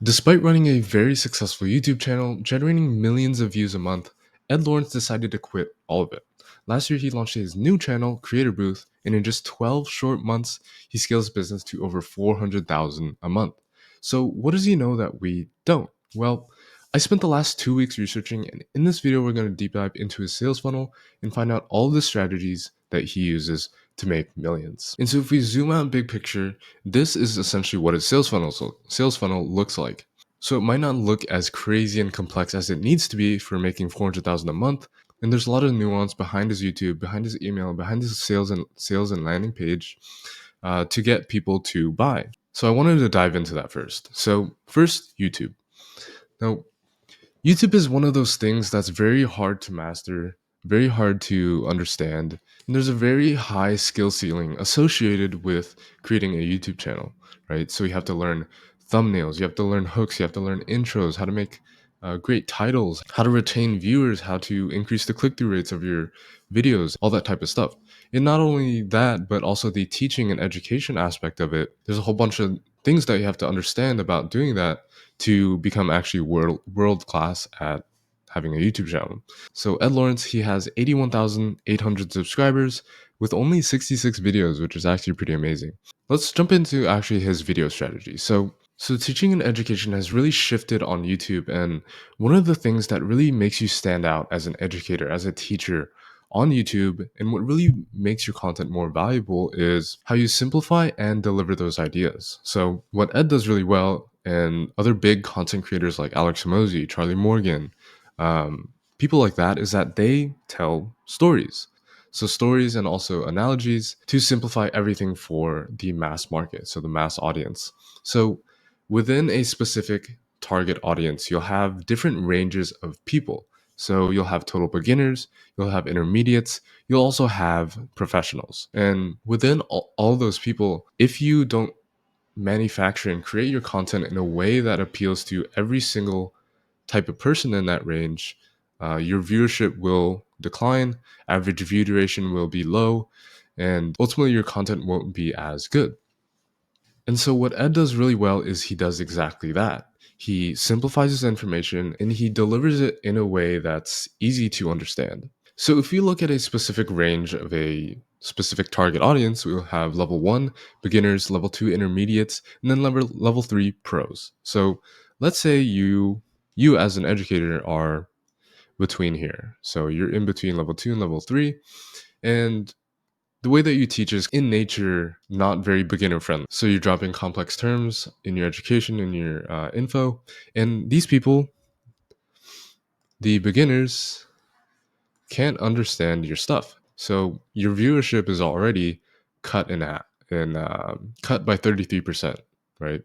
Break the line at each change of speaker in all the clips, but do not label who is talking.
Despite running a very successful YouTube channel, generating millions of views a month, Ed Lawrence decided to quit all of it. Last year, he launched his new channel, Creator Booth, and in just 12 short months, he scaled his business to over 400,000 a month. So, what does he know that we don't? Well, I spent the last 2 weeks researching, and in this video, we're going to deep dive into his sales funnel and find out all the strategies that he uses to make millions. And so, if we zoom out big picture, this is essentially what his sales funnel looks like. So it might not look as crazy and complex as it needs to be for making 400,000 a month. And there's a lot of nuance behind his YouTube, behind his email, behind his sales and landing page to get people to buy. So I wanted to dive into that first. So first, YouTube. Now, YouTube is one of those things that's very hard to master, very hard to understand. And there's a very high skill ceiling associated with creating a YouTube channel, right? So you have to learn thumbnails, you have to learn hooks, you have to learn intros, how to make great titles, how to retain viewers, how to increase the click through rates of your videos, all that type of stuff. And not only that, but also the teaching and education aspect of it. There's a whole bunch of things that you have to understand about doing that to become actually world class at having a YouTube channel. So Ed Lawrence, he has 81,800 subscribers with only 66 videos, which is actually pretty amazing. Let's jump into actually his video strategy. So teaching and education has really shifted on YouTube, and one of the things that really makes you stand out as an educator, as a teacher on YouTube, and what really makes your content more valuable is how you simplify and deliver those ideas. So what Ed does really well, and other big content creators like Alex Hormozi, Charlie Morgan, people like that, is that they tell stories. So stories and also analogies to simplify everything for the mass market, so the mass audience. So within a specific target audience, you'll have different ranges of people. So you'll have total beginners, you'll have intermediates, you'll also have professionals. And within all those people, if you don't manufacture and create your content in a way that appeals to every single type of person in that range, your viewership will decline, average view duration will be low, and ultimately your content won't be as good. And so, what Ed does really well is he does exactly that. He simplifies his information and he delivers it in a way that's easy to understand. So, if you look at a specific range of a specific target audience, we'll have level one beginners, level two intermediates, and then level three pros. So, let's say you as an educator are between here. So, you're in between level two and level three, and the way that you teach is in nature not very beginner friendly. So you're dropping complex terms in your education, in your info, and these people, the beginners, can't understand your stuff. So your viewership is already cut in half and cut by 33%, right?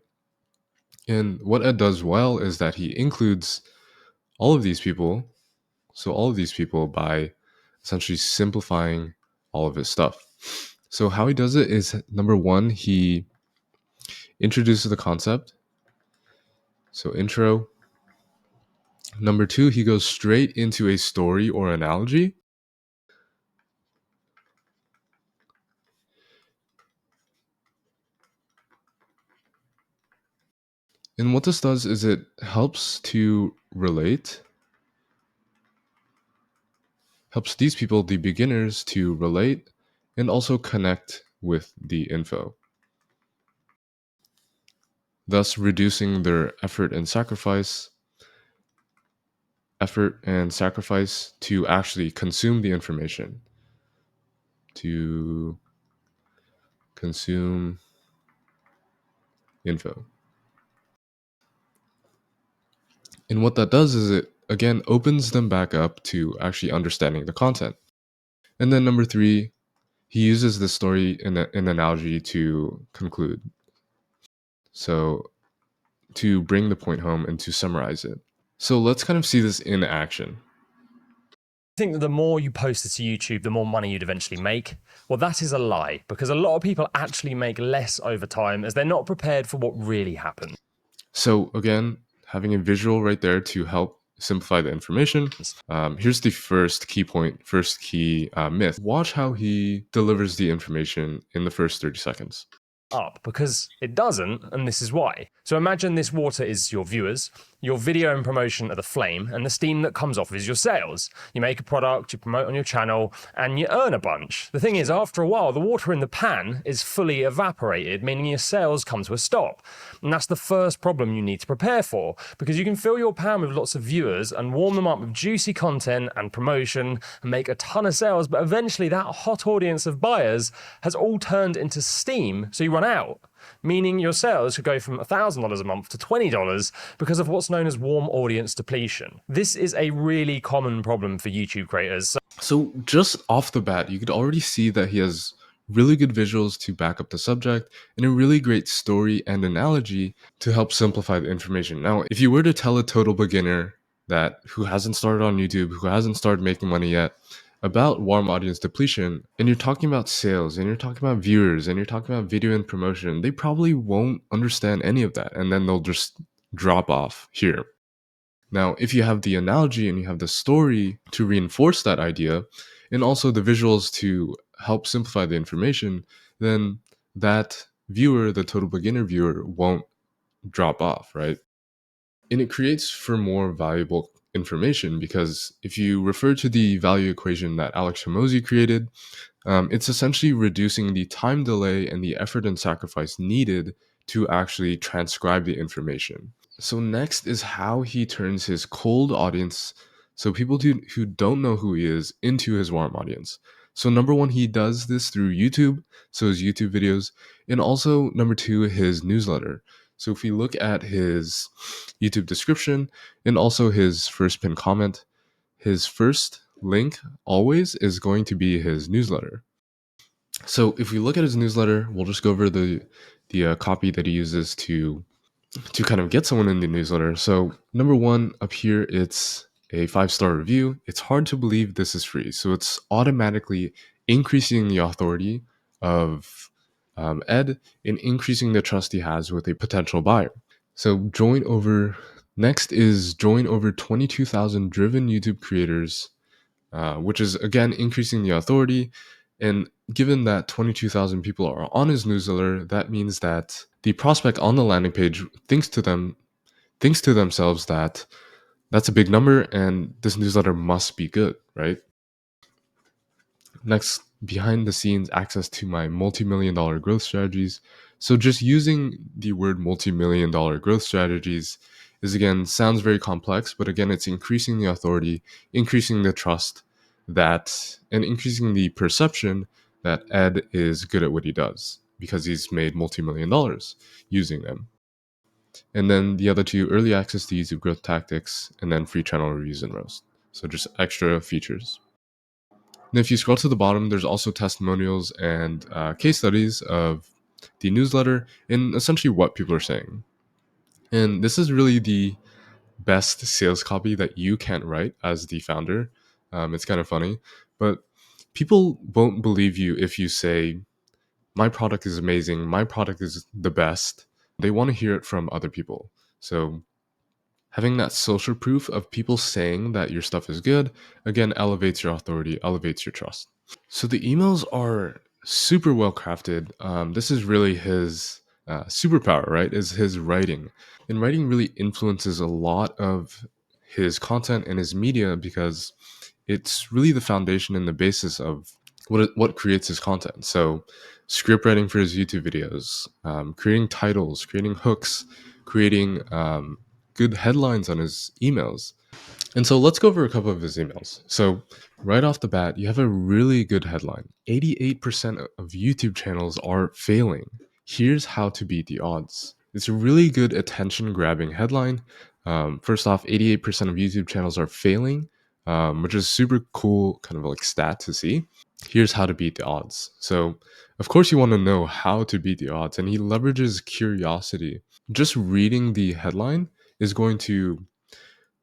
And what Ed does well is that he includes all of these people, so all of these people, by essentially simplifying all of his stuff. So how he does it is, number one, he introduces the concept. So intro. Number two, he goes straight into a story or analogy. And what this does is it helps to relate, helps these people, the beginners, to relate and also connect with the info, thus reducing their effort and sacrifice to actually consume the information, to consume info. And what that does is it, again, opens them back up to actually understanding the content. And then number three, he uses the story in an analogy to conclude. So to bring the point home and to summarize it. So let's kind of see this in action.
I think that the more you post it to YouTube, the more money you'd eventually make. Well, that is a lie, because a lot of people actually make less over time as they're not prepared for what really happens.
So again, having a visual right there to help simplify the information. Here's the first key point, first key myth. Watch how he delivers the information in the first 30 seconds.
up? Because it doesn't, and this is why. So imagine this water is your viewers, your video and promotion are the flame, and the steam that comes off is your sales. You make a product, you promote on your channel, and you earn a bunch. The thing is, after a while, the water in the pan is fully evaporated, meaning your sales come to a stop. And that's the first problem you need to prepare for, because you can fill your pan with lots of viewers and warm them up with juicy content and promotion and make a ton of sales, but eventually that hot audience of buyers has all turned into steam, so you run out. Meaning your sales could go from $1,000 a month to $20 because of what's known as warm audience depletion. This is a really common problem for YouTube creators.
So just off the bat, you could already see that he has really good visuals to back up the subject and a really great story and analogy to help simplify the information. Now, if you were to tell a total beginner that who hasn't started on YouTube, who hasn't started making money yet, about warm audience depletion, and you're talking about sales, and you're talking about viewers, and you're talking about video and promotion, they probably won't understand any of that, and then they'll just drop off here. Now, if you have the analogy and you have the story to reinforce that idea, and also the visuals to help simplify the information, then that viewer, the total beginner viewer, won't drop off, right? And it creates for more valuable information because if you refer to the value equation that Alex Hormozi created, it's essentially reducing the time delay and the effort and sacrifice needed to actually transcribe the information. So next is how he turns his cold audience, so people who don't know who he is, into his warm audience. So number one, he does this through YouTube, so his YouTube videos, and also number two, his newsletter. So if we look at his YouTube description and also his first pinned comment, his first link always is going to be his newsletter. So if we look at his newsletter, we'll just go over the copy that he uses to kind of get someone in the newsletter. So number one up here, it's a 5-star review. It's hard to believe this is free. So it's automatically increasing the authority of Ed and increasing the trust he has with a potential buyer. So next is join over 22,000 driven YouTube creators, which is again increasing the authority. And given that 22,000 people are on his newsletter, that means that the prospect on the landing page thinks to themselves that that's a big number and this newsletter must be good, right? Next, behind the scenes access to my multi-million dollar growth strategies. So just using the word multi-million dollar growth strategies is again sounds very complex, but again it's increasing the authority, increasing the trust and increasing the perception that Ed is good at what he does because he's made multi-million dollars using them. And then the other two, early access to YouTube growth tactics, and then free channel reviews and roast. So just extra features. And if you scroll to the bottom, there's also testimonials and case studies of the newsletter and essentially what people are saying. And this is really the best sales copy that you can write as the founder. It's kind of funny, but people won't believe you if you say, my product is amazing, my product is the best. They want to hear it from other people. So having that social proof of people saying that your stuff is good, again, elevates your authority, elevates your trust. So the emails are super well crafted. This is really his superpower, right? Is his writing. And writing really influences a lot of his content and his media because it's really the foundation and the basis of what creates his content. So script writing for his YouTube videos, creating titles, creating hooks, creating good headlines on his emails. And so let's go over a couple of his emails. So right off the bat, you have a really good headline. 88% of YouTube channels are failing. Here's how to beat the odds. It's a really good attention grabbing headline. First off, 88% of YouTube channels are failing, which is super cool kind of like stat to see. Here's how to beat the odds. So of course you want to know how to beat the odds, and he leverages curiosity. Just reading the headline is going to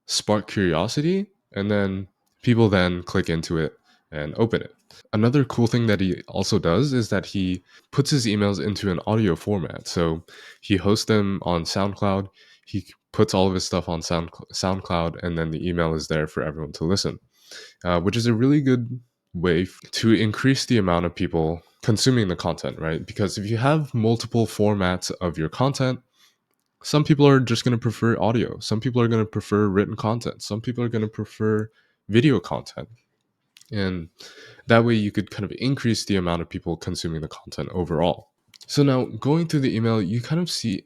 spark curiosity, and then people then click into it and open it. Another cool thing that he also does is that he puts his emails into an audio format. So he hosts them on SoundCloud. He puts all of his stuff on SoundCloud, and then the email is there for everyone to listen, which is a really good way to increase the amount of people consuming the content, right? Because if you have multiple formats of your content, some people are just going to prefer audio. Some people are going to prefer written content. Some people are going to prefer video content. And that way you could kind of increase the amount of people consuming the content overall. So now going through the email, you kind of see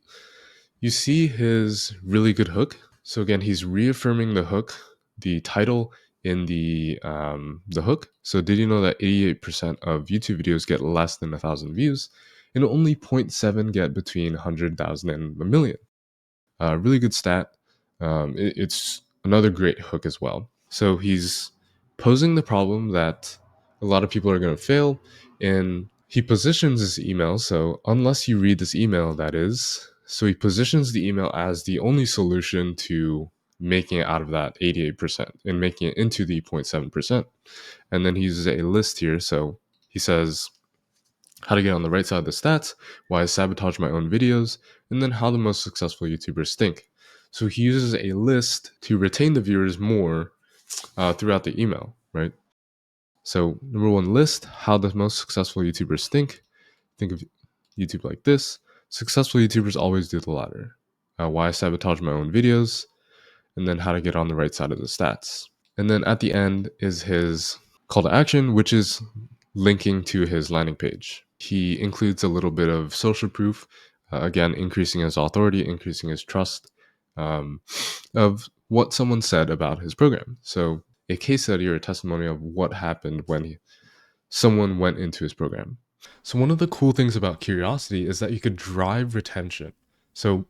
his really good hook. So again, he's reaffirming the hook, the title in the hook. So did you know that 88% of YouTube videos get less than 1,000 views, and only 0.7 get between 100,000 and a million? Really good stat. It's another great hook as well. So he's posing the problem that a lot of people are going to fail, and he positions his email. So unless you read this email, that is, so he positions the email as the only solution to making it out of that 88% and making it into the 0.7%. And then he uses a list here. So he says, how to get on the right side of the stats, why I sabotage my own videos, and then how the most successful YouTubers think. So he uses a list to retain the viewers more throughout the email, right? So number one, list how the most successful YouTubers think. Think of YouTube like this. Successful YouTubers always do the latter. Why I sabotage my own videos, and then how to get on the right side of the stats. And then at the end is his call to action, which is linking to his landing page. He includes a little bit of social proof, again, increasing his authority, increasing his trust of what someone said about his program. So, a case study or a testimony of what happened when someone went into his program. So, one of the cool things about curiosity is that you could drive retention. So,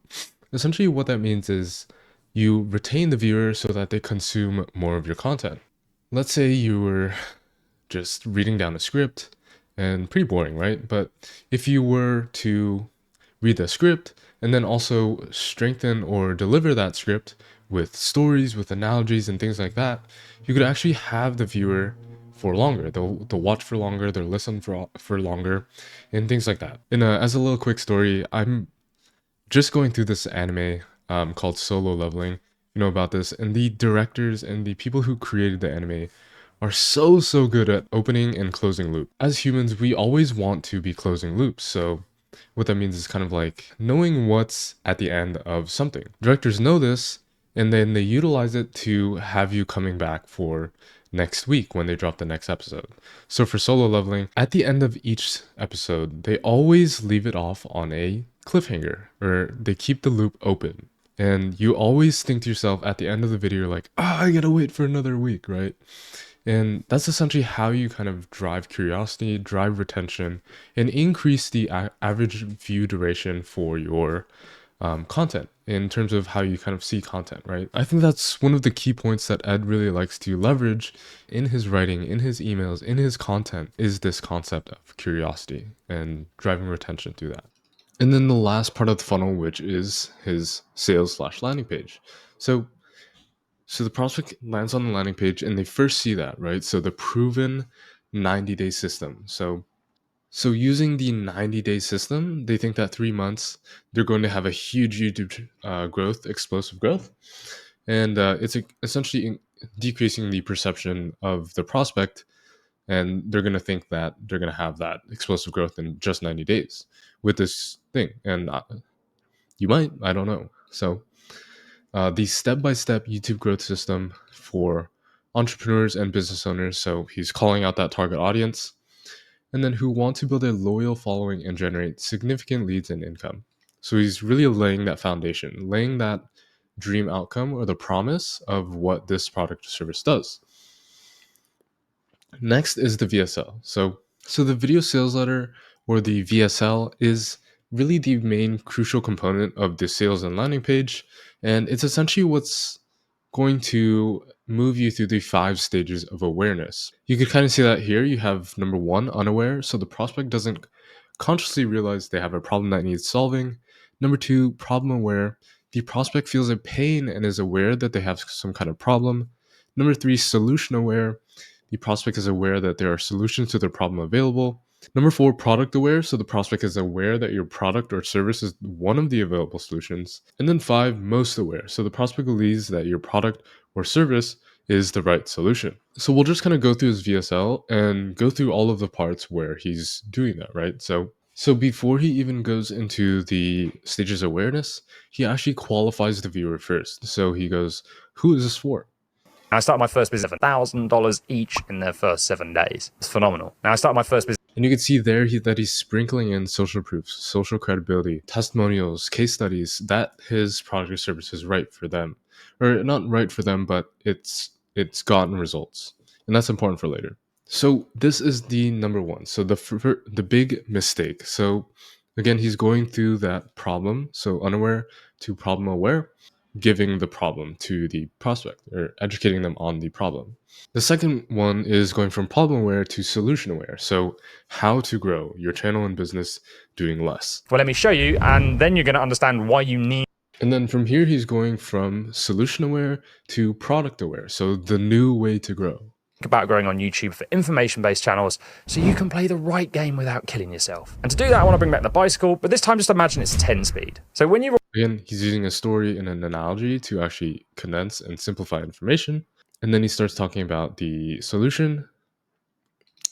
essentially, what that means is you retain the viewer so that they consume more of your content. Let's say you were just reading down a script and pretty boring, right? But if you were to read the script and then also strengthen or deliver that script with stories, with analogies, and things like that, you could actually have the viewer for longer. They'll watch for longer, they'll listen for longer, and things like that. And as a little quick story, I'm just going through this anime called Solo Leveling. You know about this, and the directors and the people who created the anime are so good at opening and closing loop. As humans, we always want to be closing loops. So what that means is kind of like knowing what's at the end of something. Directors know this, and then they utilize it to have you coming back for next week when they drop the next episode. So for Solo Leveling, at the end of each episode, they always leave it off on a cliffhanger, or they keep the loop open. And you always think to yourself at the end of the video, like, I gotta wait for another week, right? And that's essentially how you kind of drive curiosity, drive retention, and increase the average view duration for your content in terms of how you kind of see content, right? I think that's one of the key points that Ed really likes to leverage in his writing, in his emails, in his content, is this concept of curiosity and driving retention through that. And then the last part of the funnel, which is his sales/landing page. So the prospect lands on the landing page and they first see that, right? So the proven 90-day system. So using the 90-day system, they think that 3 months they're going to have a huge YouTube growth, explosive growth, and it's essentially decreasing the perception of the prospect, and they're going to think that they're going to have that explosive growth in just 90 days with this thing, and you might, I don't know. So the step-by-step YouTube growth system for entrepreneurs and business owners. So he's calling out that target audience, and then who want to build a loyal following and generate significant leads and income. So he's really laying that foundation, laying that dream outcome or the promise of what this product or service does. Next is the VSL. So the video sales letter, or the VSL, is really the main crucial component of the sales and landing page, and it's essentially what's going to move you through the 5 stages of awareness. You could kind of see that here. You have number 1, unaware, so the prospect doesn't consciously realize they have a problem that needs solving. Number 2, problem aware. The prospect feels a pain and is aware that they have some kind of problem. Number 3, solution aware. The prospect is aware that there are solutions to their problem available. Number 4, product aware. So the prospect is aware that your product or service is one of the available solutions. And then 5, most aware. So the prospect believes that your product or service is the right solution. So we'll just kind of go through his VSL and go through all of the parts where he's doing that, right? So before he even goes into the stages of awareness, he actually qualifies the viewer first. So he goes, who is this for?
I started my first business $1,000 each in their first 7 days. It's phenomenal. Now I started my first business.
And you can see there that he's sprinkling in social proofs, social credibility, testimonials, case studies that his product or service is right for them, or not right for them, but it's gotten results, and that's important for later. So this is the number one. So the big mistake. So again, he's going through that problem. So unaware to problem aware, giving the problem to the prospect or educating them on the problem. The second one is going from problem aware to solution aware. So, how to grow your channel and business doing less.
Well, let me show you, and then you're going to understand why you need.
And then from here, he's going from solution aware to product aware. So, the new way to grow.
About growing on YouTube for information-based channels so you can play the right game without killing yourself. And to do that, I want to bring back the bicycle, but this time just imagine it's 10 speed. So when you...
Again, he's using a story and an analogy to actually condense and simplify information. And then he starts talking about the solution.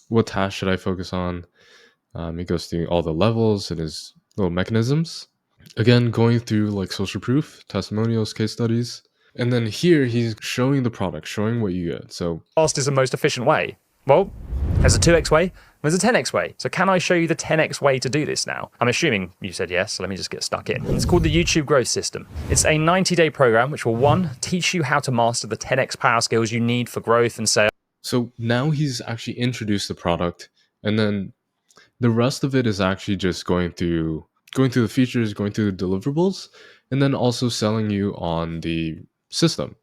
What task should I focus on? He goes through all the levels and his little mechanisms. Again, going through like social proof, testimonials, case studies. And then here he's showing the product, showing what you get. So
fast is the most efficient way. Well, there's a 2x way, there's a 10x way. So can I show you the 10x way to do this now? I'm assuming you said yes, so let me just get stuck in. It's called the YouTube Growth System. It's a 90-day program which will, 1, teach you how to master the 10x power skills you need for growth and sales.
So now he's actually introduced the product, and then the rest of it is actually just going through the features, going through the deliverables, and then also selling you on the system.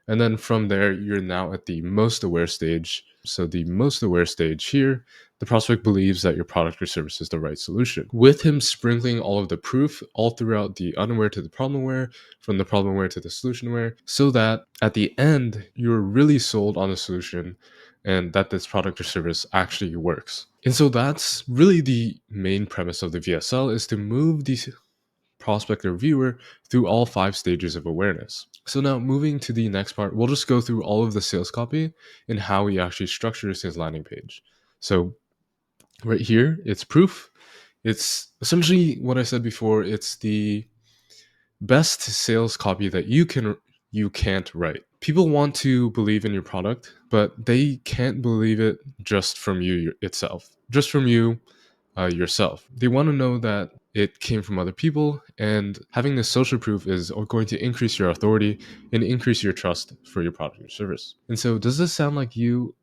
And then from there, you're now at the most aware stage. So the most aware stage here, the prospect believes that your product or service is the right solution. With him sprinkling all of the proof all throughout the unaware to the problem aware, from the problem aware to the solution aware, so that at the end, you're really sold on the solution and that this product or service actually works. And so that's really the main premise of the VSL, is to move the prospect or viewer through all 5 stages of awareness. So now moving to the next part, we'll just go through all of the sales copy and how he actually structures his landing page. So right here, it's proof. It's essentially what I said before. It's the best sales copy that you can't write. People want to believe in your product, but they can't believe it just from you itself, just from you yourself. They want to know that it came from other people, and having this social proof is going to increase your authority and increase your trust for your product or service. And so, does this sound like you?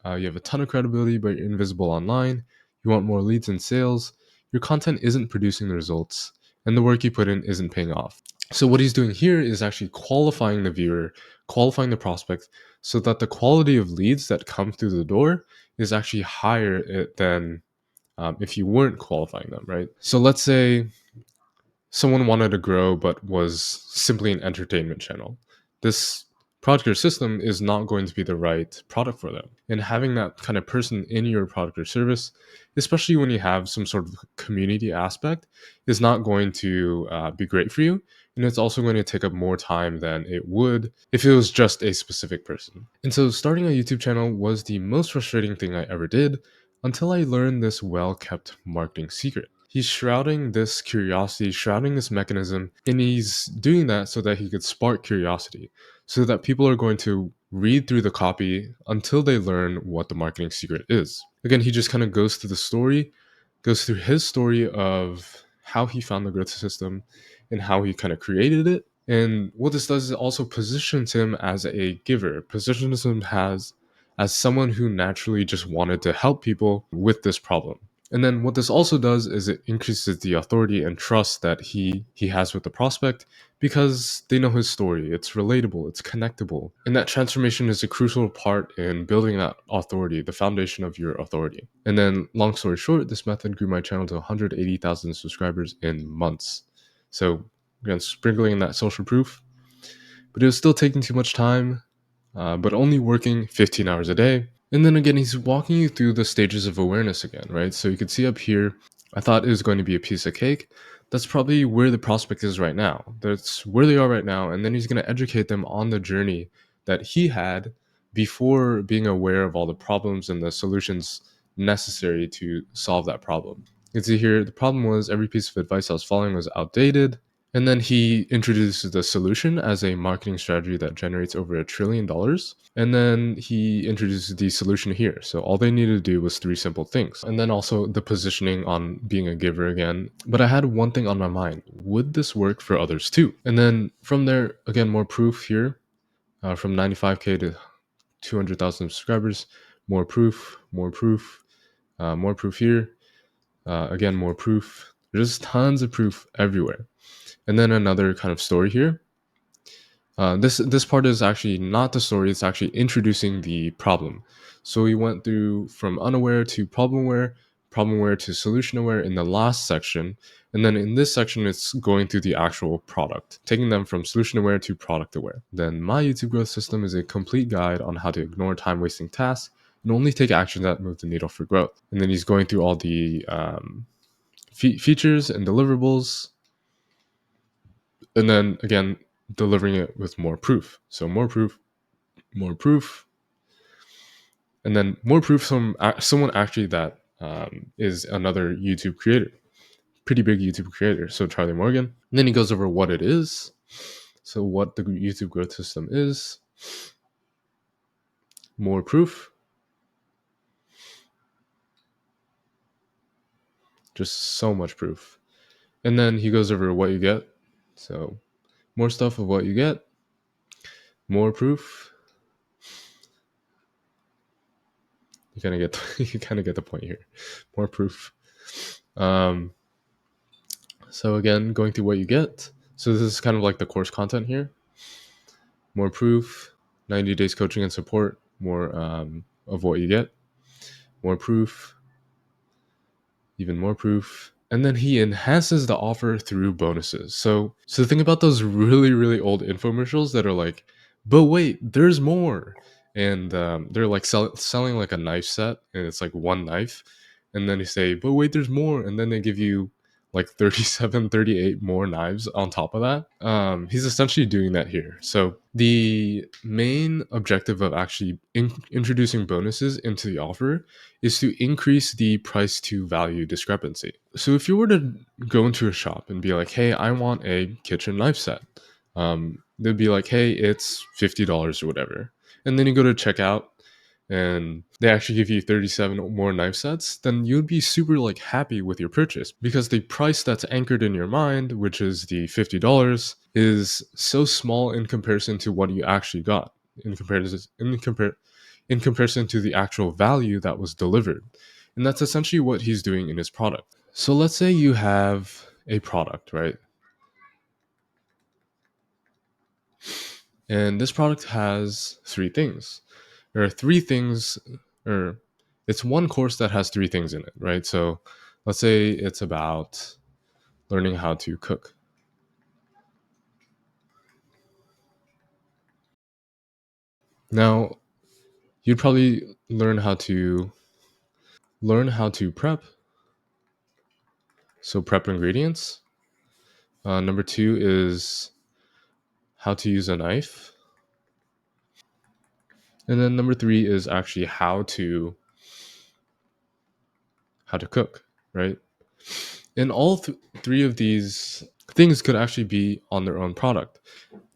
You have a ton of credibility, but you're invisible online. You want more leads and sales. Your content isn't producing the results, and the work you put in isn't paying off. So, what he's doing here is actually qualifying the viewer, qualifying the prospect, so that the quality of leads that come through the door is actually higher than if you weren't qualifying them, right? So let's say someone wanted to grow but was simply an entertainment channel. This product or system is not going to be the right product for them. And having that kind of person in your product or service, especially when you have some sort of community aspect, is not going to be great for you. And it's also going to take up more time than it would if it was just a specific person. And so starting a YouTube channel was the most frustrating thing I ever did, until I learned this well-kept marketing secret. He's shrouding this curiosity, shrouding this mechanism, and he's doing that so that he could spark curiosity, so that people are going to read through the copy until they learn what the marketing secret is. Again, he just kind of goes through the story, goes through his story of how he found the growth system and how he kind of created it. And what this does is it also positions him as a giver, positions him as someone who naturally just wanted to help people with this problem. And then what this also does is it increases the authority and trust that he has with the prospect, because they know his story. It's relatable, it's connectable. And that transformation is a crucial part in building that authority, the foundation of your authority. And then long story short, this method grew my channel to 180,000 subscribers in months. So again, sprinkling in that social proof, but it was still taking too much time. But only working 15 hours a day. And then again, he's walking you through the stages of awareness again, right? So you can see up here, I thought it was going to be a piece of cake. That's probably where the prospect is right now. That's where they are right now. And then he's going to educate them on the journey that he had before being aware of all the problems and the solutions necessary to solve that problem. You can see here the problem was every piece of advice I was following was outdated. And then he introduces the solution as a marketing strategy that generates over $1 trillion. And then he introduces the solution here. So all they needed to do was three simple things. And then also the positioning on being a giver again. But I had one thing on my mind. Would this work for others too? And then from there, again, more proof here. From 95K to 200,000 subscribers. More proof, more proof, more proof here. Again, more proof. There's tons of proof everywhere. And then another kind of story here. This part is actually not the story, it's actually introducing the problem. So we went through from unaware to problem aware to solution aware in the last section. And then in this section, it's going through the actual product, taking them from solution aware to product aware. Then my YouTube growth system is a complete guide on how to ignore time wasting tasks and only take actions that move the needle for growth. And then he's going through all the features and deliverables. And then again, delivering it with more proof. So more proof, more proof, and then more proof from someone actually that is another YouTube creator, pretty big YouTube creator. So Charlie Morgan. And then he goes over what it is. So what the YouTube growth system is. More proof. Just so much proof. And then he goes over what you get. So more stuff of what you get. More proof. You kind of get the point here. More proof. So again, going through what you get. So this is kind of like the course content here. More proof, 90 days coaching and support, more of what you get. More proof, even more proof. And then he enhances the offer through bonuses. So think about those really, really old infomercials that are like, but wait, there's more. And they're like selling like a knife set, and it's like one knife. And then they say, but wait, there's more. And then they give you like 37, 38 more knives on top of that. He's essentially doing that here. So the main objective of actually introducing bonuses into the offer is to increase the price to value discrepancy. So if you were to go into a shop and be like, hey, I want a kitchen knife set, they'd be like, hey, it's $50 or whatever. And then you go to checkout and they actually give you 37 more knife sets, then you'd be super like happy with your purchase because the price that's anchored in your mind, which is the $50, is so small in comparison to what you actually got, in comparison to the actual value that was delivered. And that's essentially what he's doing in his product. So let's say you have a product, right? And this product has three things. There are three things, or it's one course that has three things in it, right? So let's say it's about learning how to cook. Now, you'd probably learn how to prep. So prep ingredients. Number two is how to use a knife. And then number three is actually how to cook, right? And all three of these things could actually be on their own product.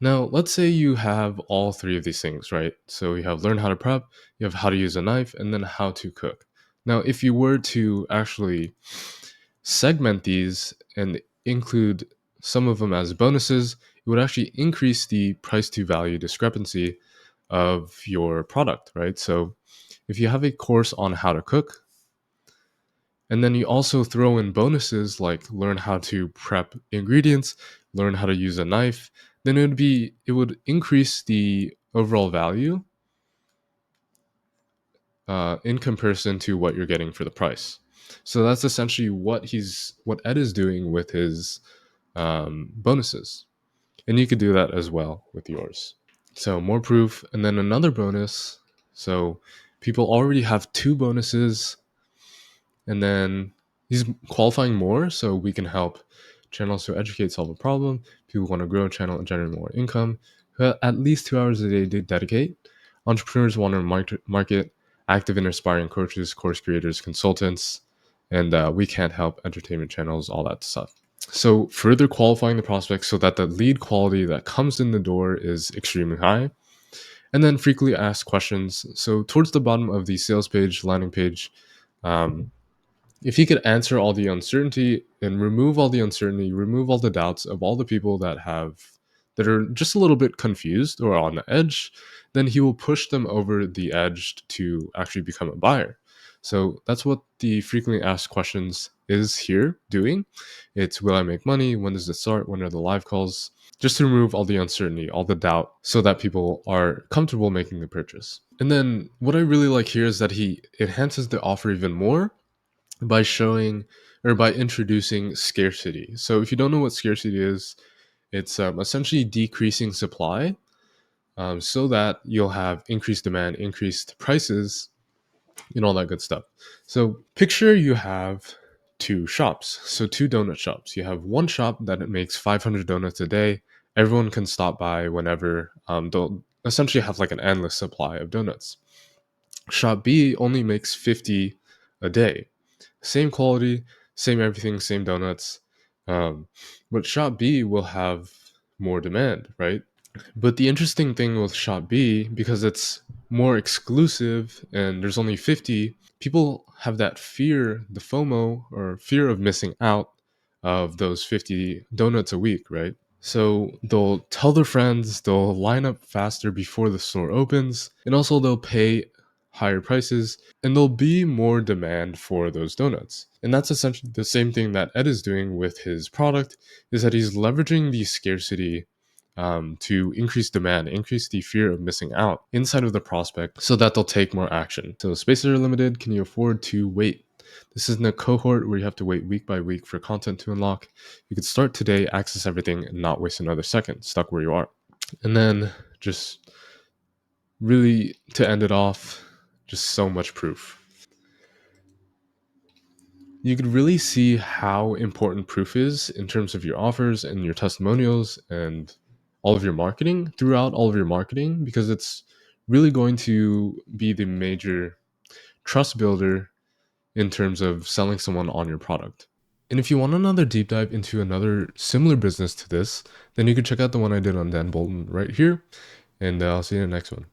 Now, let's say you have all three of these things, right? So you have learn how to prep, you have how to use a knife, and then how to cook. Now, if you were to actually segment these and include some of them as bonuses, it would actually increase the price to value discrepancy of your product, right? So if you have a course on how to cook, and then you also throw in bonuses like learn how to prep ingredients, learn how to use a knife, then it would increase the overall value in comparison to what you're getting for the price. So that's essentially what Ed is doing with his bonuses, and you could do that as well with yours. So more proof, and then another bonus. So people already have two bonuses, and then he's qualifying more so we can help channels to educate, solve a problem. People want to grow a channel and generate more income. At least 2 hours a day to dedicate. Entrepreneurs want to market active and inspiring coaches, course creators, consultants, and we can't help entertainment channels, all that stuff. So further qualifying the prospects so that the lead quality that comes in the door is extremely high. And then frequently asked questions. So towards the bottom of the sales page, landing page, if you could answer all the uncertainty and remove all the uncertainty, remove all the doubts of all the people that are just a little bit confused or on the edge, then he will push them over the edge to actually become a buyer. So that's what the frequently asked questions is here doing. It's, will I make money? When does it start? When are the live calls? Just to remove all the uncertainty, all the doubt, so that people are comfortable making the purchase. And then what I really like here is that he enhances the offer even more by showing or by introducing scarcity. So if you don't know what scarcity is, it's essentially decreasing supply, so that you'll have increased demand, increased prices, and all that good stuff. So picture you have two shops, so two donut shops. You have one shop that makes 500 donuts a day. Everyone can stop by whenever. They'll essentially have like an endless supply of donuts. Shop B only makes 50 a day. Same quality, same everything, same donuts. But Shop B will have more demand, right? But the interesting thing with Shop B, because it's more exclusive and there's only 50, people have that fear, the FOMO, or fear of missing out of those 50 donuts a week, right? So they'll tell their friends, they'll line up faster before the store opens, and also they'll pay higher prices, and there'll be more demand for those donuts. And that's essentially the same thing that Ed is doing with his product, is that he's leveraging the scarcity to increase demand, increase the fear of missing out inside of the prospect so that they'll take more action. So spaces are limited. Can you afford to wait? This isn't a cohort where you have to wait week by week for content to unlock. You could start today, access everything, and not waste another second stuck where you are. And then just really to end it off, just so much proof. You could really see how important proof is in terms of your offers and your testimonials and all of your marketing throughout all of your marketing, because it's really going to be the major trust builder in terms of selling someone on your product. And if you want another deep dive into another similar business to this, then you can check out the one I did on Dan Bolton right here. And I'll see you in the next one.